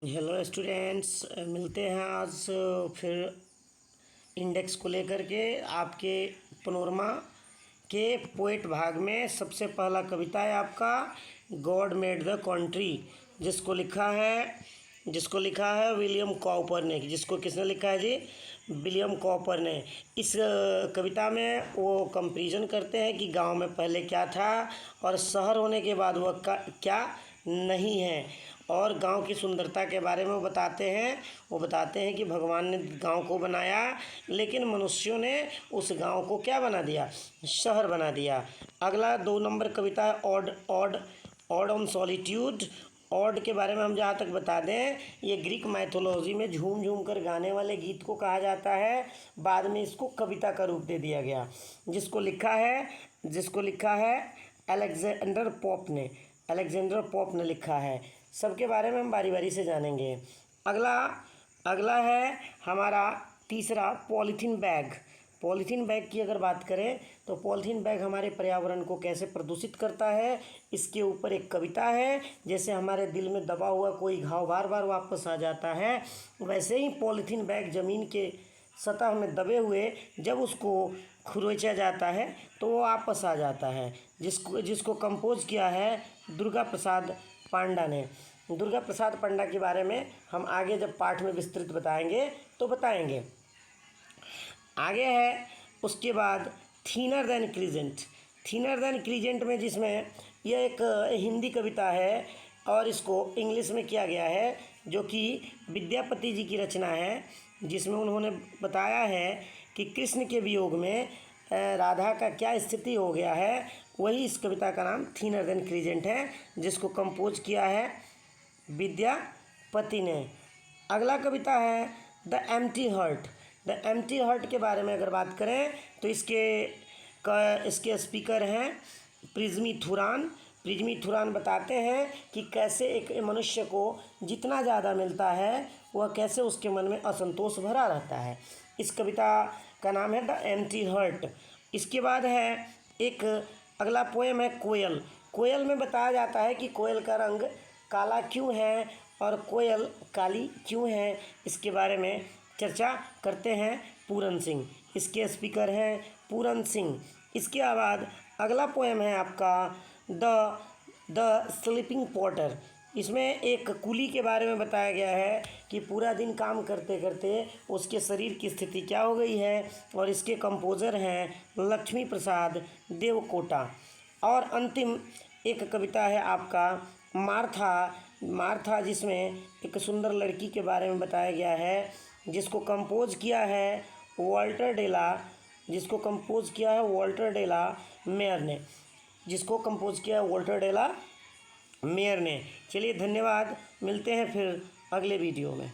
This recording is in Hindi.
हेलो स्टूडेंट्स, मिलते हैं आज फिर इंडेक्स को लेकर के आपके पनोरमा के पोएट भाग में। सबसे पहला कविता है आपका गॉड मेड द कंट्री, जिसको लिखा है विलियम कॉपर ने। जिसको किसने लिखा है जी? विलियम कॉपर ने। इस कविता में वो कंपैरिजन करते हैं कि गांव में पहले क्या था और शहर होने के बाद वह क्या नहीं है, और गांव की सुंदरता के बारे में वो बताते हैं कि भगवान ने गांव को बनाया, लेकिन मनुष्यों ने उस गांव को क्या बना दिया? शहर बना दिया। अगला 2 नंबर कविता है ऑड ऑन सॉलिट्यूड। ऑड के बारे में हम जहाँ तक बता दें, ये ग्रीक माइथोलॉजी में झूम झूम कर गाने वाले गीत को कहा जाता है। बाद में इसको कविता का रूप दे दिया गया। जिसको लिखा है अलेक्जेंडर पोप ने लिखा है। सबके बारे में हम बारी बारी से जानेंगे। अगला है हमारा तीसरा पॉलीथीन बैग की अगर बात करें तो पॉलीथीन बैग हमारे पर्यावरण को कैसे प्रदूषित करता है, इसके ऊपर एक कविता है। जैसे हमारे दिल में दबा हुआ कोई घाव बार बार वापस आ जाता है, वैसे ही पॉलीथीन बैग ज़मीन के सतह में दबे हुए जब उसको खुरोचा जाता है तो वो वापस आ जाता है। जिसको कंपोज किया है दुर्गा प्रसाद पांडा ने। दुर्गा प्रसाद पांडा के बारे में हम आगे जब पाठ में विस्तृत बताएंगे तो बताएंगे। आगे है उसके बाद थीनर देन क्रीजेंट में, जिसमें यह एक हिंदी कविता है और इसको इंग्लिश में किया गया है, जो कि विद्यापति जी की रचना है, जिसमें उन्होंने बताया है कि कृष्ण के वियोग में राधा का क्या स्थिति हो गया है। वही इस कविता का नाम थीनर देन क्रीजेंट है, जिसको कंपोज किया है विद्यापति ने। अगला कविता है द एम्प्टी हार्ट के बारे में अगर बात करें तो इसके स्पीकर हैं प्रिज्मी थुरान बताते हैं कि कैसे एक मनुष्य को जितना ज़्यादा मिलता है वह कैसे उसके मन में असंतोष भरा रहता है। इस कविता का नाम है द एम्प्टी हार्ट। इसके बाद है एक अगला पोएम है कोयल में बताया जाता है कि कोयल का रंग काला क्यों है और कोयल काली क्यों है। इसके बारे में चर्चा करते हैं पूरन सिंह। इसके स्पीकर हैं पूरन सिंह। इसके बाद अगला पोएम है आपका द स्लीपिंग पॉटर। इसमें एक कुली के बारे में बताया गया है कि पूरा दिन काम करते करते उसके शरीर की स्थिति क्या हो गई है, और इसके कंपोज़र हैं लक्ष्मी प्रसाद देवकोटा। और अंतिम एक कविता है आपका मार्था, जिसमें एक सुंदर लड़की के बारे में बताया गया है, जिसको कंपोज किया है वॉल्टर डेला मेयर ने। चलिए धन्यवाद, मिलते हैं फिर अगले वीडियो में।